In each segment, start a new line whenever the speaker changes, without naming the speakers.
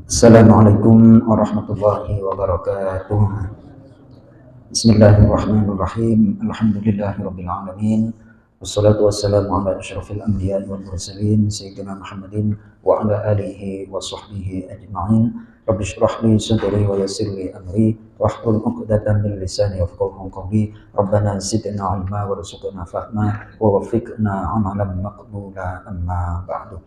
Assalamualaikum warahmatullahi wabarakatuh. Bismillahirrahmanirrahim. Alhamdulillahirabbil alamin. Wassalatu wassalamu ala asyrafil anbiya'i wal mursalin sayyidina Muhammadin wa ala alihi wa sahbihi ajma'in. Rabbi shrah li sadri wa yassir li amri wahlul 'uqdatam min lisani yafqahu qawli. Rabbana zidna 'ilma warzuqna fahma wa waffiqna 'amalan maqbula amma ba'du.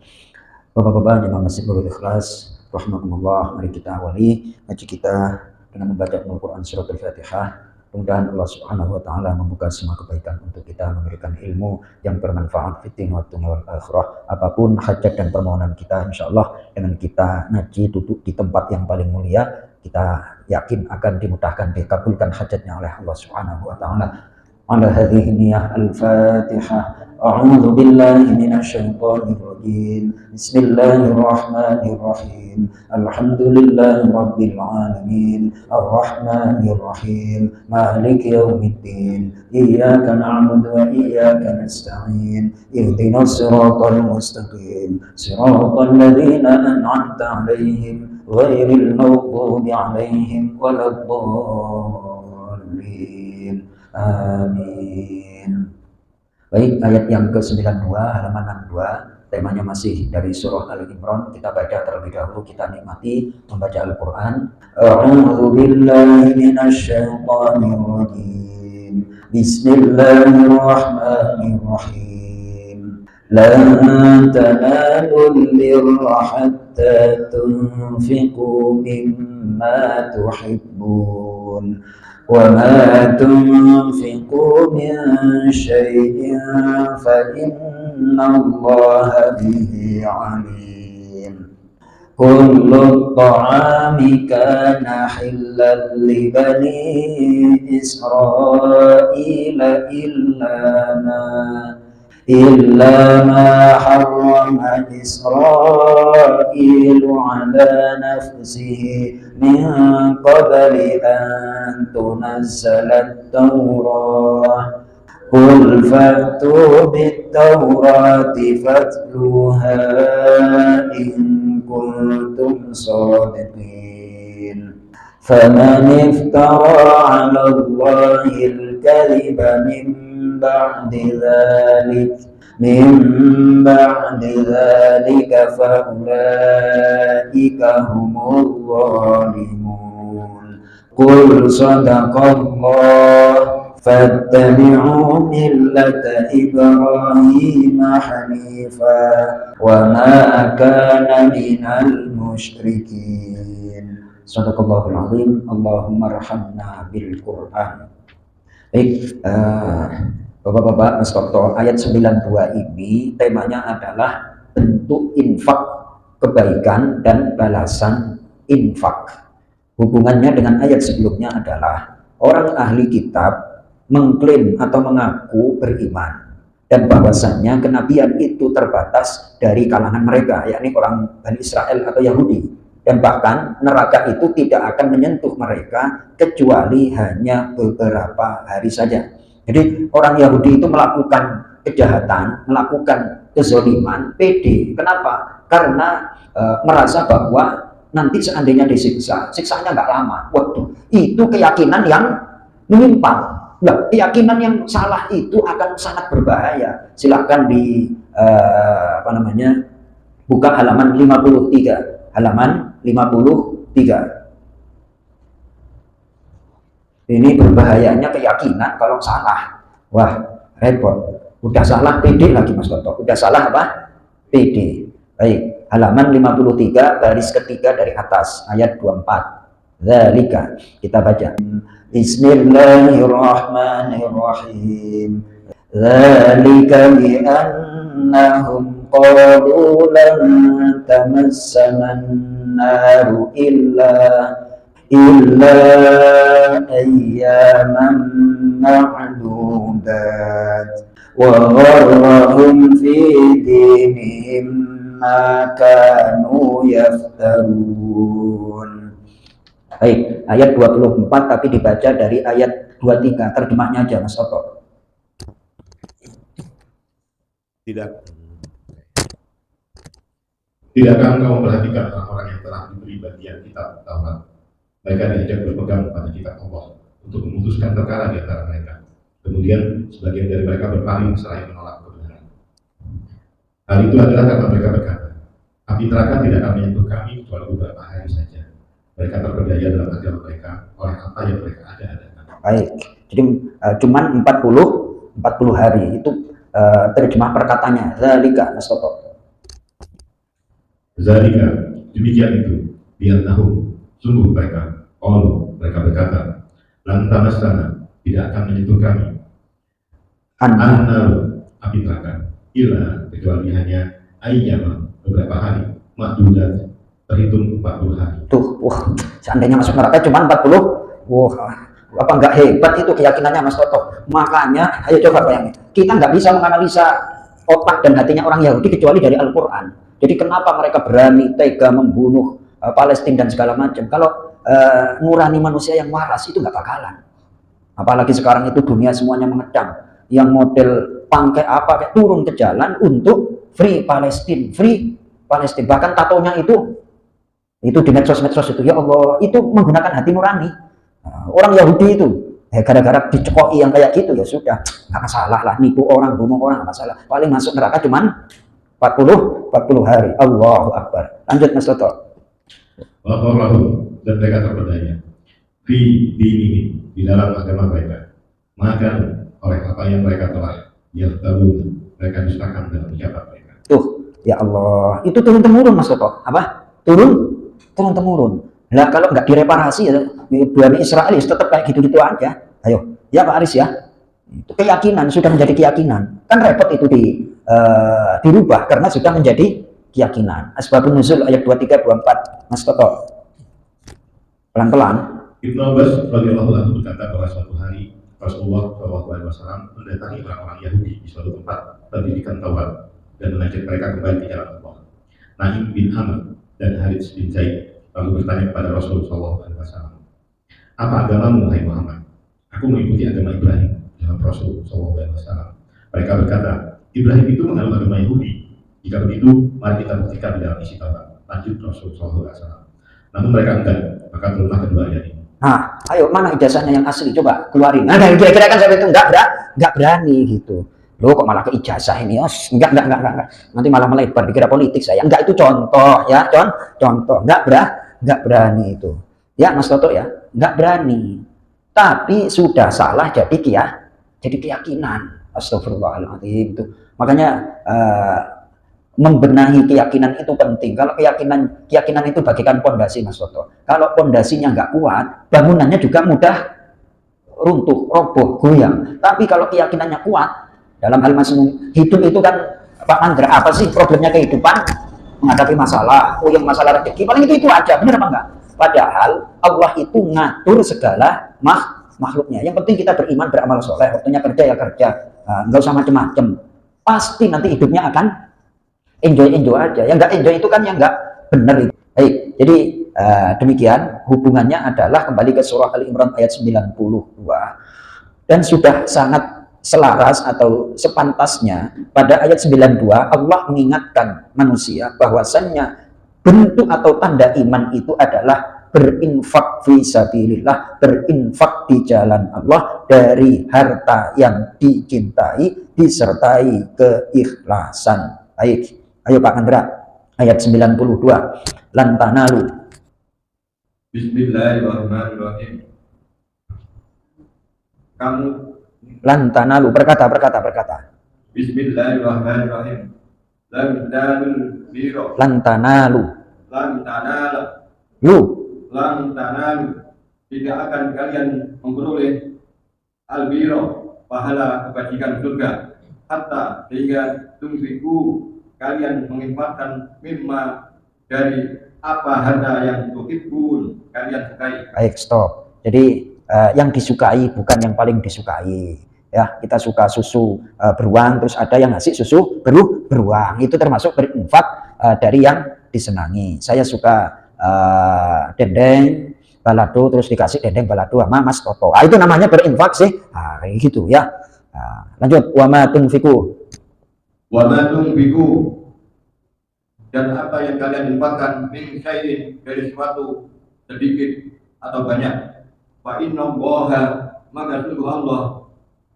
Bapak-bapak jemaah Masjid Nurul Ikhlas rahimakumullah, mari kita awali ngaji kita dengan membaca Al-Quran surat Al-Fatihah. Mudah-mudahan Allah Subhanahu wa taala membuka semua kebaikan untuk kita, memberikan ilmu yang bermanfaat fid din wad dunya wal akhirah. Apapun hajat dan permohonan kita, insyaallah dengan kita ngaji duduk di tempat yang paling mulia, kita yakin akan dimudahkan, dikabulkan hajatnya oleh Allah Subhanahu wa taala. Ala hadhihi niyyah al-Fatihah. A'udzu billahi minasyaitonir rajim. Bismillahirrahmanirrahim. Alhamdulillahi rabbil alamin. Arrahmanir rahim. Maliki yaumiddin. Iyyaka na'budu wa iyyaka nasta'in. Ihdinas siratal mustaqim. Siratal ladzina an'amta 'alaihim ghairil maghdubi 'alaihim waladdallin. Amin. Baik, ayat yang ke-92 halaman 62, temanya masih dari surah Al-Imran. Kita baca terlebih dahulu, kita nikmati membaca Al-Quran. A'udzu billahi minasyaitonir rajim. Bismillahirrahmanirrahim. Lan tanalul birra hatta tunfiqu mimma tuhibbun. وَمَا تُنْفِقُوا مِنْ شَيْءٍ فَإِنَّ اللَّهَ بِهِ عَلِيمٌ. كُلُّ الطَّعَامِ كَانَ حِلًّا لِبَنِي إِسْرَائِيلَ إِلَّا مَا حَرَّمَ إِسْرَائِيلُ عَلَى نَفْسِهِ مِنْ قَبْلِ أَنْ تُنَزَّلَ التَّوْرَاةُ قُلْ فَأْتُوا بِالتَّوْرَاةِ فَاتْلُوهَا إِنْ كُنْتُمْ صَادِقِينَ. فَمَنِ افْتَرَى عَلَى اللَّهِ الْكَذِبَ مِنْ بعد ذلك فأولئك هم الظالمون. قل صدق الله فاتبعوا ملة إبراهيم حنيفا وما كان من المشركين. Sadaqallahul azim. Allahumma arhamna bil Qur'an. Baik, Bapak-bapak, Mas Toto, ayat 92 ini temanya adalah bentuk infak kebaikan dan balasan infak. Hubungannya dengan ayat sebelumnya adalah orang ahli kitab mengklaim atau mengaku beriman dan bahwasannya kenabian itu terbatas dari kalangan mereka, yakni orang Bani Israel atau Yahudi, dan bahkan neraka itu tidak akan menyentuh mereka kecuali hanya beberapa hari saja. Jadi orang Yahudi itu melakukan kejahatan, melakukan kezaliman, pede. Kenapa? Karena merasa bahwa nanti seandainya disiksa, siksanya nggak lama. Waduh, itu keyakinan yang menyimpang. Nah, keyakinan yang salah itu akan sangat berbahaya. Silakan buka halaman 53. Halaman 53. Ini berbahayanya keyakinan kalau salah. Wah, repot. Udah salah pede lagi Mas Toto. Udah salah apa? Pede. Baik, halaman 53 baris ketiga dari atas, ayat 24. Dzalika, kita baca. Bismillahirrahmanirrahim. Dzalika bi annahum qalu lan tamassana an-naru illa ayyaman ma'dudat wa gharrahum fi dinihim ma kanu yaftarun. Baik, ayat 24 tapi dibaca dari ayat 23, terjemahnya aja Mas Oto.
Tidak. Tidakkah engkau memperhatikan orang-orang yang telah diberi bagian kitab Taurat? Mereka diajak berpegang pada kitab Allah untuk memutuskan perkara di antara mereka. Kemudian sebagian dari mereka berpaling seraya menolak kebenaran. Hal itu adalah karena mereka berkata, api neraka tidak akan menyentuh kami kecuali beberapa hari saja. Mereka terpedaya dalam agama mereka oleh apa yang mereka ada-adakan.
Baik, jadi cuman 40 hari itu terjemah perkataannya. Zalika, Mas Toto.
Zalika, demikian itu, biar tahu, sungguh mereka berkata, lantamas sana tidak akan menyentuh kami. An-nar, api neraka, illa kecuali hanya ayyama, beberapa hari, makdudat, terhitung 40 hari.
Tuh, wah, seandainya masuk neraka cuma 40, wah, apa enggak hebat itu keyakinannya Mas Toto. Makanya, ayo coba bayangin, kita nggak bisa menganalisa otak dan hatinya orang Yahudi kecuali dari Al-Quran. Jadi kenapa mereka berani tega membunuh Palestina dan segala macam? Kalau nurani manusia yang waras itu nggak bakalan. Apalagi sekarang itu dunia semuanya mengedang. Yang model pangkai apa kayak turun ke jalan untuk free Palestine. Bahkan tatonya itu di medsos-medsos itu, ya Allah, itu menggunakan hati nurani. Orang Yahudi itu gara-gara dicekoki yang kayak gitu ya sudah, nggak masalah lah, nipu orang, bunuh orang, nggak masalah. Paling masuk neraka cuman 40 hari. Allahu Akbar. Lanjut Mas Toto.
Dan mereka terpedaya fi dini, di dalam agama mereka, maka oleh apa yang mereka telah mereka dustakan dalam ucapan mereka.
Tuh, ya Allah, itu turun temurun Mas Toto. Apa? Turun temurun. Nah, kalau nggak direparasi ya Bani Israel tetap kayak gitu-gitu aja. Ayo, ya Pak Aris ya. Itu keyakinan, sudah menjadi keyakinan. Kan repot itu dirubah karena sudah menjadi keyakinan. Asbabun nuzul ayat 23 24. Mas Toto. Pelan-pelan.
Ibnu Abbas radhiyallahu anhu berkata bahwa suatu hari Rasulullah SAW mendatangi orang-orang Yahudi di suatu tempat pendidikan Taurat dan mengajak mereka kembali ke jalan Allah. Naim bin Amr dan Harits bin Zaid lalu bertanya kepada Rasulullah SAW, apa agamamu, wahai Muhammad? Aku mengikuti agama Ibrahim, jawab Rasulullah SAW. Mereka berkata, Ibrahim itu menganut agama Yahudi. Jika begitu, mari kita buktikan di dalam isi Taurat. Lanjut Rasulullah SAW. Namun mereka enggan, maka turunlah kedua ayat ini.
Nah, ayo mana ijazahnya yang asli? Coba keluarin. Nah, kira-kira kan sampai itu enggak berani gitu. Loh kok malah ke ijazah ini? Oh, enggak. Nanti malah melebar dikira politik saya. Enggak, itu contoh ya, contoh. Enggak berani itu. Ya, Mas Toto ya, enggak berani. Tapi sudah salah jadi keyakinan. Astagfirullahaladzim itu. Makanya membenahi keyakinan itu penting. Kalau keyakinan itu bagikan pondasi Mas Toto. Kalau pondasinya nggak kuat, bangunannya juga mudah runtuh, roboh, goyang. Tapi kalau keyakinannya kuat, dalam hal masing hidup itu kan Pak Andra, apa sih problemnya kehidupan? Menghadapi masalah, yang masalah rezeki, paling itu aja, benar apa enggak? Padahal Allah itu ngatur segala makhluknya. Yang penting kita beriman, beramal soleh, waktunya kerja ya kerja, nggak usah macem-macem. Pasti nanti hidupnya akan enjoy aja. Yang nggak enjoy itu kan yang nggak benar itu. Baik, jadi demikian hubungannya adalah kembali ke surah Al-Imran ayat 92 dan sudah sangat selaras atau sepantasnya pada ayat 92 Allah mengingatkan manusia bahwasannya bentuk atau tanda iman itu adalah berinfak fi sabilillah, berinfak di jalan Allah dari harta yang dicintai disertai keikhlasan. Baik. Ayo Pak Andra, ayat 92. Lan tanalu.
Bismillahirrahmanirrahim. Kamu
Lan tanalu, berkata.
Bismillahirrahmanirrahim. Lan tanalu biro.
Lan tanalu.
Tidak akan kalian memperoleh albiro, pahala kebajikan surga, hatta hingga tumfiku kalian menginfakkan mimma dari apa harta yang tuhibbun kalian sukai.
Baik, stop. Jadi yang disukai bukan yang paling disukai. Ya, kita suka susu beruang, terus ada yang ngasih susu beruang. Itu termasuk berinfak dari yang disenangi. Saya suka dendeng balado, terus dikasih dendeng balado sama Mas Toto. Itu namanya berinfak sih. Gitu ya. Lanjut, wa ma tunfiku.
dan apa yang kalian infakkan min syai'in dari sesuatu sedikit atau banyak. Fa innallaha, maka sungguh Allah,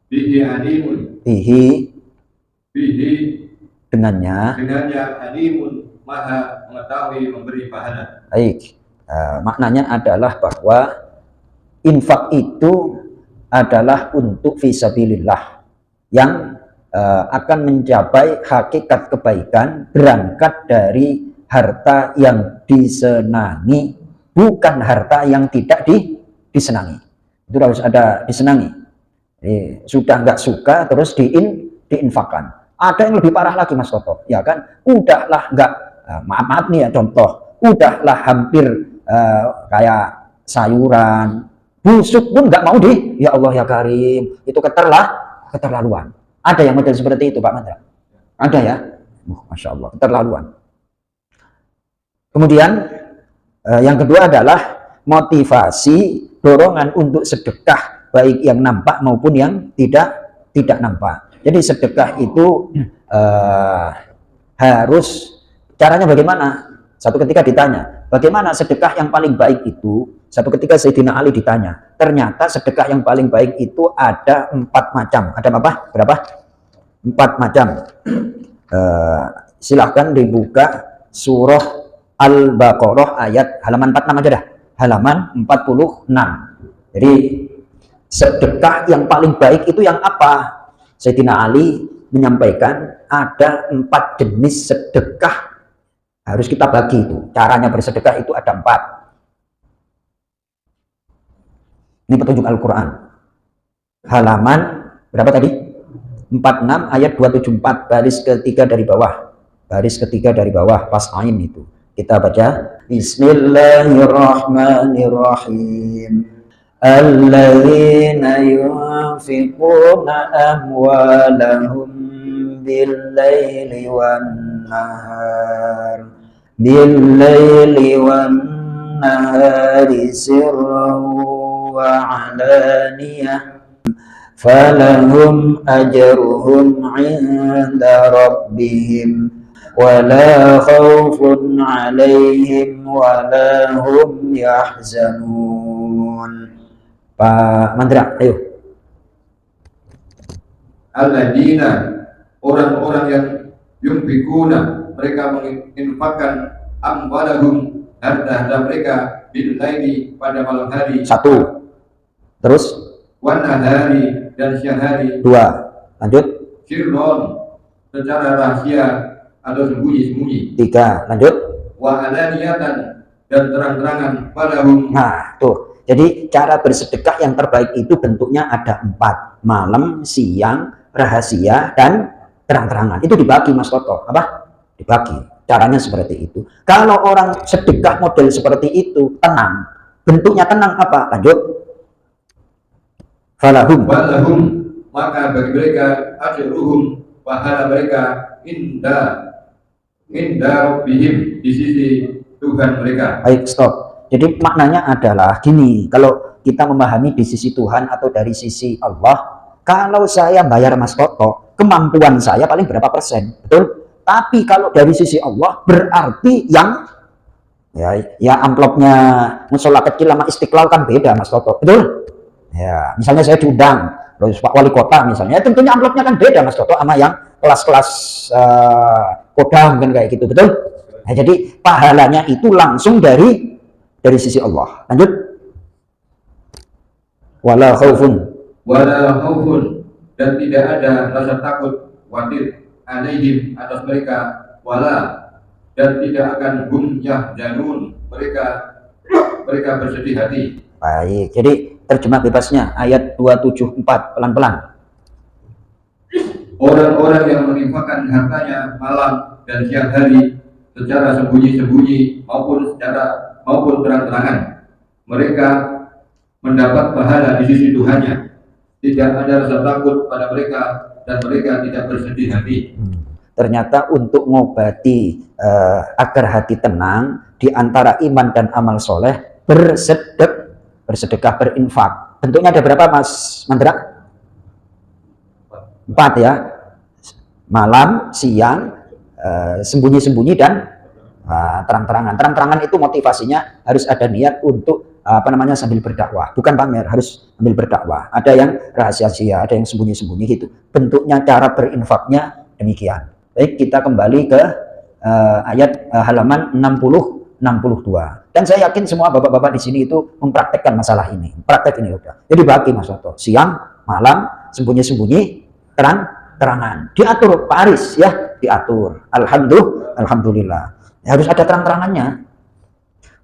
bihi alimun, bihi
dengannya
alimun, maha mengetahui, memberi pahala.
Baik, maknanya adalah bahwa infak itu adalah untuk fisabilillah yang akan mencapai hakikat kebaikan berangkat dari harta yang disenangi, bukan harta yang tidak disenangi. Itu harus ada disenangi. Sudah nggak suka terus diinfakkan. Ada yang lebih parah lagi Mas Toto, ya kan? Udahlah nggak, maaf nih ya contoh, udahlah hampir kayak sayuran, busuk pun nggak mau ya Allah ya Karim, itu keterlaluan. Ada yang model seperti itu Pak Mandra? Ada ya? Masya Allah, keterlaluan. Kemudian yang kedua adalah motivasi, dorongan untuk sedekah, baik yang nampak maupun yang tidak nampak. Jadi sedekah itu harus, caranya bagaimana? Satu ketika ditanya, bagaimana sedekah yang paling baik itu? Satu ketika Sayyidina Ali ditanya, ternyata sedekah yang paling baik itu ada 4 macam. Ada apa? Berapa? 4 macam. Silahkan dibuka surah Al-Baqarah ayat halaman 46 aja dah. Halaman 46. Jadi sedekah yang paling baik itu yang apa? Sayyidina Ali menyampaikan ada 4 jenis sedekah harus kita bagi itu. Caranya bersedekah itu ada 4. Ini petunjuk Al-Quran. Halaman berapa tadi? 46 ayat 274, baris ketiga dari bawah. Baris ketiga dari bawah, pas ain itu. Kita baca. Bismillahirrahmanirrahim. Alladzina yunfiquna amwalahum bil-laili wan-nahar. Bil-laili wan-nahari sirran wa 'alaniyah. Falahum ajruhum 'inda rabbihim wala khaufun 'alaihim wala hum yahzanun. Pak Mandra, ayo.
Alladzina, orang-orang yang yunfikuna, mereka menginfakkan amwalahum, harta mereka, bil laili, pada malam hari.
1. Terus
Wan nahari, dan siang hari.
2. Lanjut.
Sirron, secara rahasia atau sembunyi-sembunyi.
3. Lanjut.
Wa alaniyatan, dan terang-terangan padahum.
Nah, tuh. Jadi cara bersedekah yang terbaik itu bentuknya ada 4. Malam, siang, rahasia, dan terang-terangan. Itu dibagi Mas Toto. Apa? Dibagi. Caranya seperti itu. Kalau orang sedekah model seperti itu, tenang. Bentuknya tenang apa? Lanjut. Falahum,
maka bagi mereka ajruhum, pahala mereka inda rabbihim, di sisi Tuhan mereka.
Baik, stop. Jadi maknanya adalah gini, kalau kita memahami di sisi Tuhan atau dari sisi Allah, kalau saya bayar Mas Toto, kemampuan saya paling berapa persen, betul? Tapi kalau dari sisi Allah, berarti yang ya amplopnya musola kecil sama Istiqlal kan beda Mas Toto, betul? Ya, misalnya saya diundang, terus Pak Wali Kota misalnya, tentunya amplopnya kan beda Mas Toto sama yang kelas-kelas kodam kan kayak gitu, betul? Nah, jadi pahalanya itu langsung dari sisi Allah. Lanjut. Wala khaufun,
dan tidak ada rasa takut, khawatir, alaihim, atas mereka, wala, dan tidak akan hum yahzanun, mereka bersedih hati.
Baik, jadi terjemah bebasnya ayat 274, pelan-pelan.
Orang-orang yang menginfakkan hartanya malam dan siang hari, secara sembunyi-sembunyi maupun terang-terangan, mereka mendapat pahala di sisi Tuhannya. Tidak ada rasa takut pada mereka dan mereka tidak bersedih hati.
Ternyata untuk mengobati agar hati tenang, di antara iman dan amal soleh, bersedekah, berinfak. Bentuknya ada berapa Mas Mandra? 4 ya. Malam, siang, sembunyi-sembunyi, dan terang-terangan. Terang-terangan itu motivasinya harus ada niat untuk sambil berdakwah, bukan pamer, harus sambil berdakwah. Ada yang rahasia, ada yang sembunyi-sembunyi gitu. Bentuknya, cara berinfaknya demikian. Baik, kita kembali ke ayat halaman 60-62. Dan saya yakin semua bapak-bapak di sini itu mempraktekkan masalah ini. Praktek ini udah. Jadi bagi Mas Toto, siang, malam, sembunyi-sembunyi, terang-terangan. Diatur Pak Aris ya, diatur. Alhamdulillah. Ya, harus ada terang-terangannya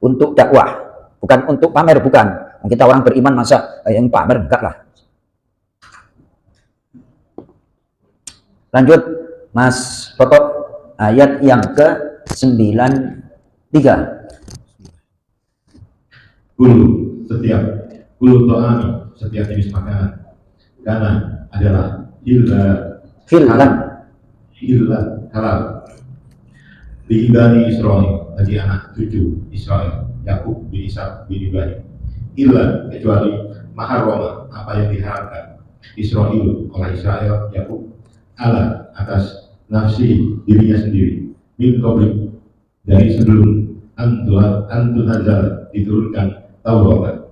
untuk dakwah, bukan untuk pamer, bukan. Kita orang beriman masa yang pamer, enggak lah. Lanjut Mas Toto, ayat yang ke-93.
Kulu to'ami, setiap jenis makanan, karena adalah hilal halal di Bani Israel, bagi anak cucu Israel, Yakub bin Ishak bin Ibrahim, illa kecuali maharrama, apa yang diharamkan Israel oleh Israel, Yakub, ala atas nafsi dirinya sendiri, min qabli, dari sebelum antun hazal diturunkan Taurat.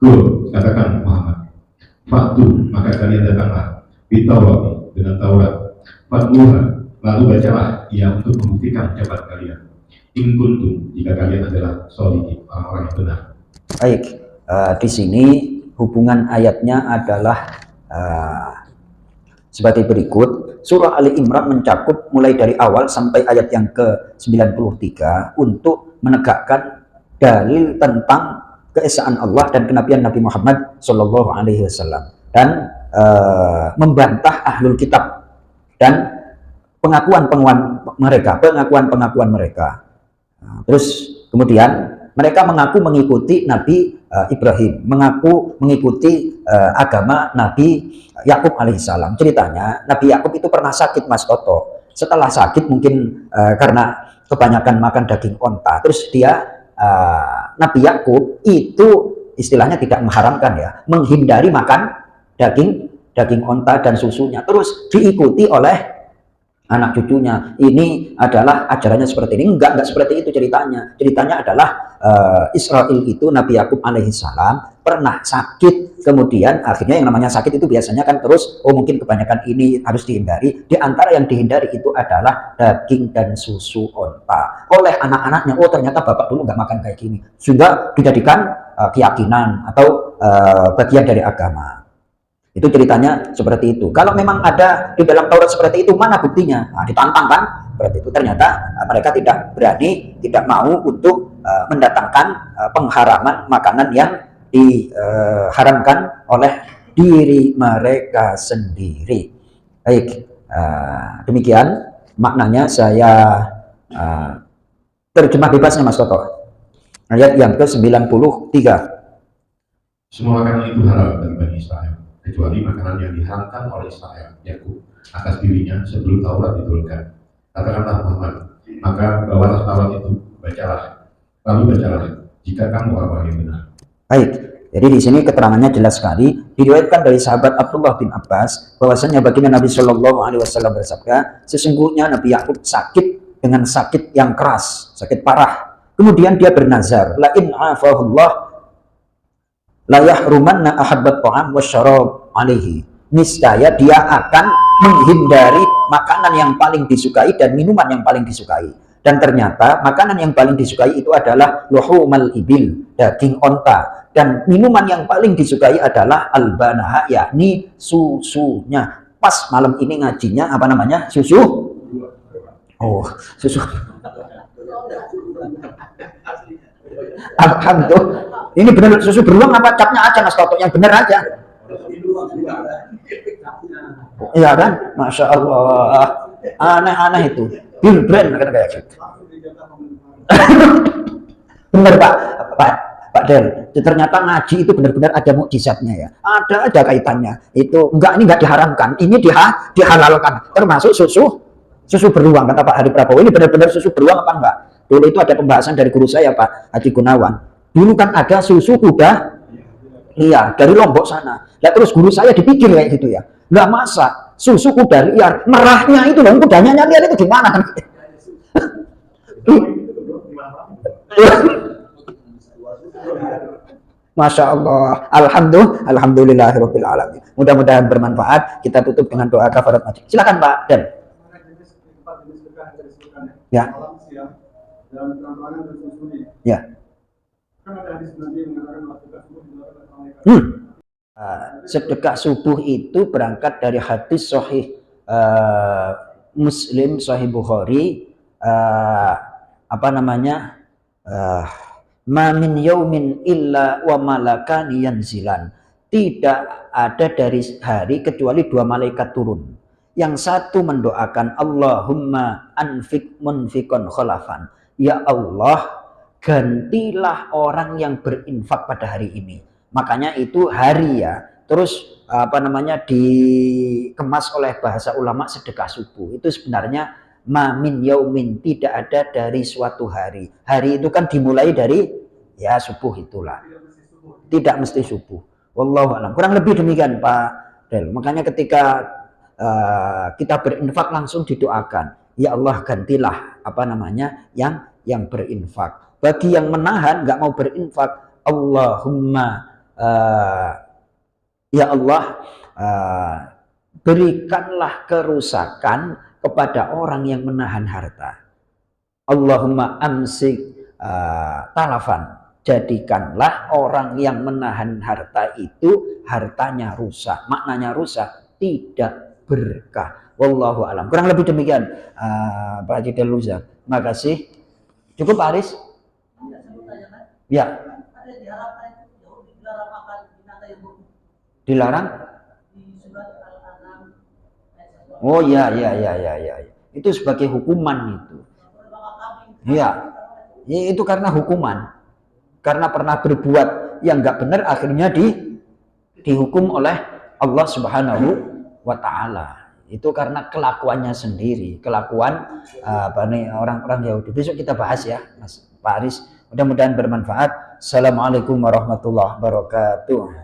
Kul, katakan Muhammad, faktu, maka kalian datanglah di Taurat, dengan Taurat, fatluha, lalu bacalah ia untuk membuktikan ucapan kalian. In kuntum, jika kalian adalah sholihin, orang-orang yang benar.
Baik, di sini hubungan ayatnya adalah sebagai berikut. Surah Ali Imran mencakup mulai dari awal sampai ayat yang ke-93 untuk menegakkan dalil tentang keesaan Allah dan kenabian Nabi Muhammad Shallallahu Alaihi Wasallam, dan membantah ahlul kitab dan pengakuan mereka. Terus kemudian mereka mengaku mengikuti Nabi Ibrahim, mengaku mengikuti agama Nabi Yakub alaihissalam. Ceritanya Nabi Yakub itu pernah sakit Mas Toto. Setelah sakit mungkin karena kebanyakan makan daging onta, terus dia Nabi Yakub itu istilahnya tidak mengharamkan ya, menghindari makan daging onta dan susunya, terus diikuti oleh anak cucunya. Ini adalah ajarannya seperti ini. Enggak seperti itu ceritanya. Ceritanya adalah Israel itu, Nabi Yakub alaihissalam pernah sakit, kemudian akhirnya yang namanya sakit itu biasanya kan terus, mungkin kebanyakan ini harus dihindari. Di antara yang dihindari itu adalah daging dan susu onta oleh anak-anaknya. Ternyata bapak dulu nggak makan kayak gini, sehingga dijadikan keyakinan atau bagian dari agama. Itu ceritanya seperti itu. Kalau memang ada di dalam Taurat seperti itu, mana buktinya? Ditantang kan? Seperti itu. Ternyata mereka tidak berani, tidak mau untuk mendatangkan pengharaman makanan yang diharamkan oleh diri mereka sendiri. Baik, demikian maknanya. Saya terjemah bebasnya Mas Toto. Ayat yang ke-93.
Semua makanan itu halal bagi Bani Israel, kecuali makanan yang diharamkan oleh Israel, Yakub, atas dirinya sebelum Taurat diturunkan. Katakanlah Muhammad, maka bawalah Taurat itu, lalu bacalah, jika kamu orang-orang yang benar.
Baik, jadi di sini keterangannya jelas sekali. Diriwayatkan dari sahabat Abdullah bin Abbas bahwasanya baginda Nabi Shallallahu Alaihi Wasallam bersabda, sesungguhnya Nabi Yakub sakit dengan sakit yang keras, sakit parah. Kemudian dia bernazar, la in afahullah la yahrumanna ahabbat ta'am wasyarab alaihi. Niscaya dia akan menghindari makanan yang paling disukai dan minuman yang paling disukai. Dan ternyata makanan yang paling disukai itu adalah luhumal ibil, daging onta. Dan minuman yang paling disukai adalah albanaha, yakni susunya. Pas malam ini ngajinya apa namanya? Susu? Susu. Alhamdulillah. Ini benar susu beruang apa capnya aja Mas Toto? Yang benar aja. Iya kan? Masya Allah. Aneh-aneh itu. Bill brand kan kayak gitu. Benar Pak Del. Ternyata ngaji itu benar-benar ada mukjizatnya ya. Ada kaitannya. Itu ini enggak diharamkan. Ini dihalalkan. Termasuk susu beruang kata Pak Hadi Prabowo. Ini benar-benar susu beruang apa enggak? Dulu itu ada pembahasan dari guru saya Pak Haji Gunawan. Dulu kan ada susu kuda liar dari Lombok sana. Lah terus guru saya dipikir kayak gitu ya. Lah masa susu kuda liar merahnya itu loh, kudanya liar itu gimana kan? Masya Allah, alhamdulillahirabbil alamin. Mudah-mudahan bermanfaat. Kita tutup dengan doa kafarat majlis. Silakan Pak Dan. Ya. Ya. Sedekah subuh itu berangkat dari hadis sahih Muslim, sahih Bukhari, apa namanya? Ma min yaumin illa wa malakani yanzilan. Tidak ada dari hari kecuali dua malaikat turun. Yang satu mendoakan Allahumma anfik munfikon khalafan. Ya Allah, gantilah orang yang berinfak pada hari ini. Makanya itu hari ya. Terus apa namanya dikemas oleh bahasa ulama sedekah subuh. Itu sebenarnya ma min yaumin, tidak ada dari suatu hari. Hari itu kan dimulai dari ya subuh itulah. Tidak mesti subuh. Wallahu a'lam. Kurang lebih demikian Pak Del. Makanya ketika kita berinfak langsung didoakan, ya Allah gantilah apa namanya yang berinfak. Bagi yang menahan nggak mau berinfak, Allahumma ya Allah berikanlah kerusakan kepada orang yang menahan harta. Allahumma amsik talafan, jadikanlah orang yang menahan harta itu hartanya rusak. Maknanya rusak, tidak berkah. Wallahu alam. Kurang lebih demikian Pak Haji Deluza. Makasih. Cukup Pak Aris? Ya. Dilarang? Oh ya. Itu sebagai hukuman itu. Iya. Ya, itu karena hukuman. Karena pernah berbuat yang nggak benar, akhirnya dihukum oleh Allah Subhanahu wa Ta'ala. Itu karena kelakuannya sendiri, kelakuan orang-orang Yahudi. Besok kita bahas ya, Mas Pak Aris. Mudah-mudahan bermanfaat. Assalamualaikum warahmatullahi wabarakatuh.